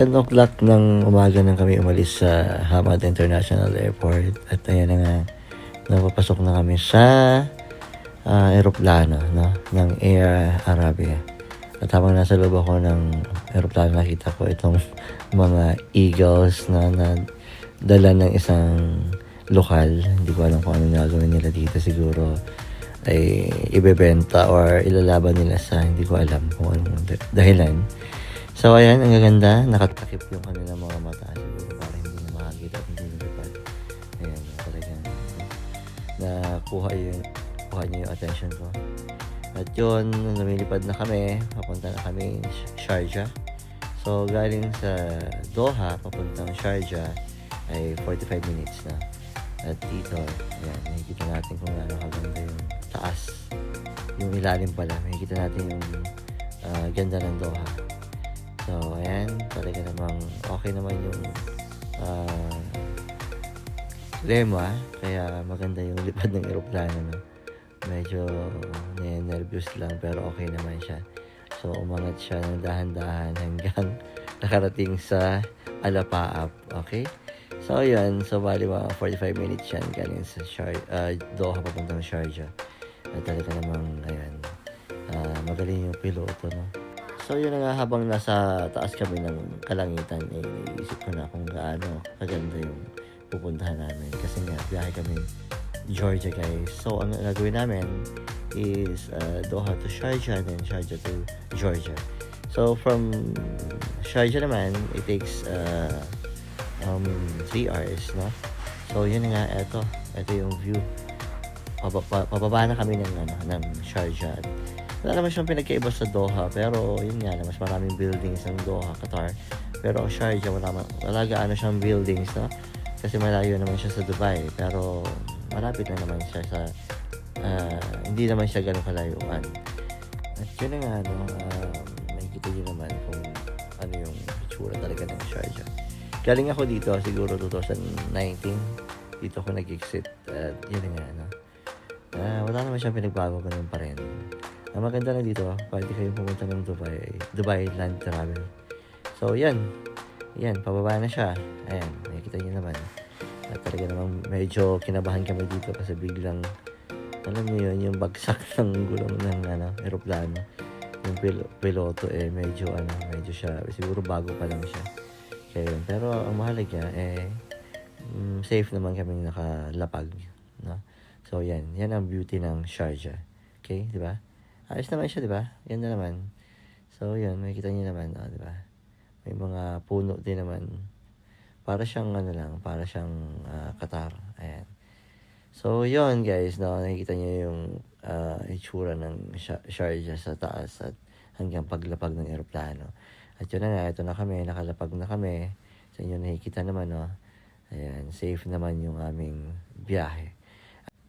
10 o'clock ng umaga nang kami umalis sa Hamad International Airport. At ayan na nga, napapasok na kami sa eroplano, no, ng Air Arabia. At habang nasa loob ako ng eroplano, nakita ko itong mga eagles na dala ng isang lokal. Hindi ko alam kung ano gagawin nila dito. Siguro ay ibebenta or ilalaban nila sa hindi ko alam kung anong dahilan. So ayan, ang gaganda, nakatakip yung kanilang mga mata siguro para hindi na makakita at hindi nilipad. Ayan, talagang nakuha niya yung attention ko. At yun, lumilipad na kami, papunta na kami Sharjah. So galing sa Doha papuntang Sharjah ay 45 minutes na. At dito, ayan, nakikita natin kung gaano kaganda yung taas. Yung ilalim pala, makikita natin yung ganda ng Doha. So, ayan, talaga namang okay naman yung lema, kaya maganda yung lipad ng eroplano, no? Medyo nervous lang, pero okay naman siya. So, umangat siya ng dahan-dahan hanggang nakarating sa Alapaap, okay? So, yun. So, bali mga 45 minutes yan galing sa Doha papuntang Sharjah. At talaga namang, ayan, magaling yung piloto, no? So, yun na nga, habang nasa taas kami ng kalangitan, naisip ko na kung gaano kaganda yung pupuntahan namin. Kasi nga, biyahe kami Georgia, guys. So, ang gagawin namin is Doha to Sharjah, then Sharjah to Georgia. So, from Sharjah naman, it takes 3 hours, no? So, yun nga, ito yung view. Pababa na kami ng Sharjah. Wala naman siyang pinagkaiba sa Doha, pero yun nga, mas maraming buildings ng Doha, Qatar. Pero Sharjah, wala gaano siyang buildings, no? Kasi malayo naman siya sa Dubai, pero malapit na naman siya sa hindi naman siya ganun kalayuan. At yun na nga, no, makikita nyo naman kung ano yung itsura talaga ng Sharjah. Galing ako dito, siguro 2019. Dito ako nag-exit. At yun nga, no. Wala naman siyang pinagbago, ganun pa rin. Ang maganda na dito, pwede kayong pumunta ng Dubai Land Travel. So, yan, pababa na siya. Ayan, nakikita niyo naman. At talaga namang medyo kinabahan kami dito kasi biglang, alam niyo yun, yung bagsak ng gulong ng eroplano. Yung piloto medyo siya, siguro bago pa lang siya. Kaya yun. Pero ang mahalaga safe naman kami nakalapag, no? So yan ang beauty ng Sharjah. Okay, di ba? Ayos naman siya, di ba? Yan na naman. So yan, makikita niyo naman, di ba? May mga puno din naman. Para siyang para siyang Qatar. Ayan. So yun, guys, no, nakikita niyo yung itsura ng Sharjah sa taas at hanggang paglapag ng eroplano. At yun na nga, ito na kami, nakalapag na kami. Sa inyo nakikita naman, no? Ayan, safe naman yung aming biyahe.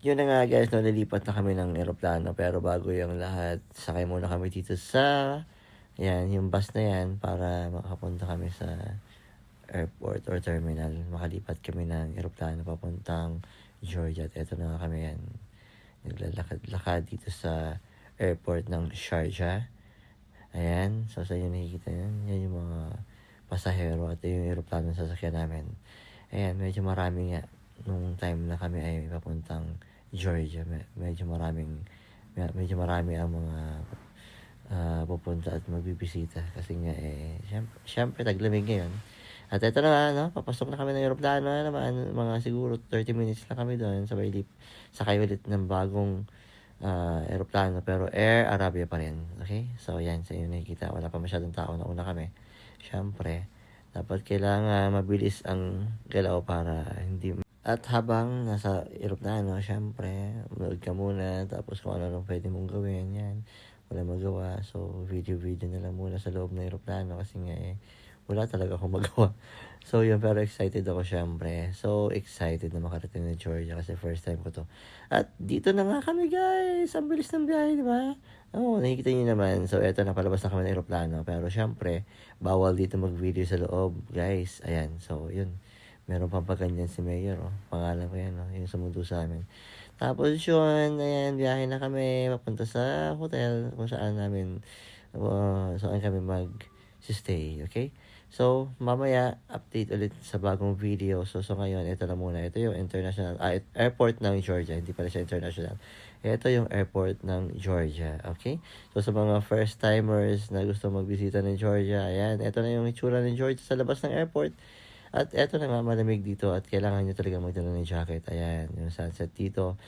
Yun na nga, guys, no, nalipat na kami ng eroplano. Pero bago yung lahat, sakay muna kami dito sa, ayan, yung bus na yan para makapunta kami sa airport or terminal. Makalipat kami ng eroplano papuntang Georgia. At eto na nga kami yan. Naglalakad-lakad dito sa airport ng Sharjah. Ayan, so sa inyo nakikita yan. Yan yung mga pasahero at yung aeroplano na sasakyan namin. Ayan, medyo marami nga nung time na kami ay papuntang Georgia. Medyo marami ang mga pupunta at magbibisita. Kasi nga syempre taglamig ngayon. At eto na, no, papasok na kami ng aeroplano naman. Mga siguro 30 minutes na kami doon. Sakay ulit ng bagong aeroplano, pero Air Arabia pa rin. Okay? So, yan. Sa inyo nakikita. Wala pa masyadong tao. Nauna kami. Siyempre, dapat kailangan mabilis ang galaw para hindi. At habang nasa aeroplano, siyempre, manood ka muna. Tapos kung ano pwede mong gawin, yan. Wala magawa. So, video na lang muna sa loob ng aeroplano. Kasi nga wala talaga akong magawa. So, yun, pero excited ako syempre. So, excited na makarating na Georgia kasi first time ko to. At dito na nga kami, guys. Ang bilis ng biyahe, di ba? Oo, nakikita niyo naman. So, eto, napalabas na kami ng aeroplano. Pero syempre, bawal dito mag-video sa loob, guys. Ayan, so, yun. Meron pang paganyan si Mayor, oh. Pangalan ko yan, oh. Yung sumundo sa amin. Tapos yun, ayan, biyahe na kami. Papunta sa hotel kung saan namin, saan kami mag-stay, okay? So, mamaya, update ulit sa bagong video. So ngayon, ito na muna. Ito yung airport ng Georgia. Hindi pala siya international. Ito yung airport ng Georgia. Okay? So, sa mga first-timers na gusto magbisita ng Georgia, ayan, ito na yung itsura ng Georgia sa labas ng airport. At ito na nga, malamig dito at kailangan nyo talaga magdala ng jacket. Ayan, yung sunset dito.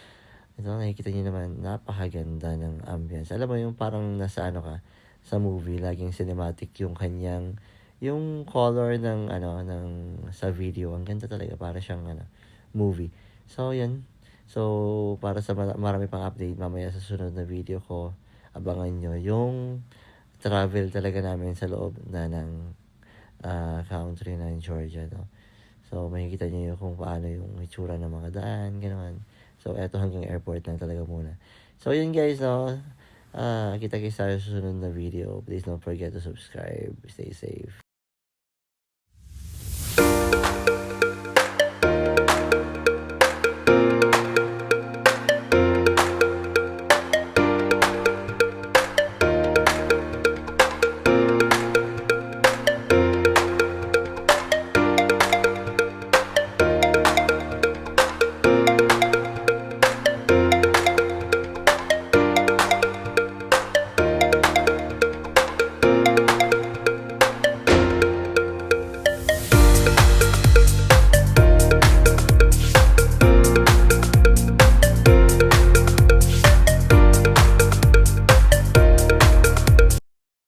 Ito, nakikita nyo naman, napakaganda ng ambience. Alam mo yung parang nasa ano ka, sa movie, laging cinematic yung kanyang, yung color ng, sa video. Ang ganda talaga, para siyang, movie. So, yan. So, para sa marami pang update, mamaya sa sunod na video ko, abangan nyo yung travel talaga namin sa loob na ng country ng Georgia, no? So, makikita niyo yung kung paano yung itsura ng mga daan, gano'n. So, eto hanggang airport lang talaga muna. So, yun guys, no? Kita-kits tayo sa susunod na video. Please don't forget to subscribe. Stay safe.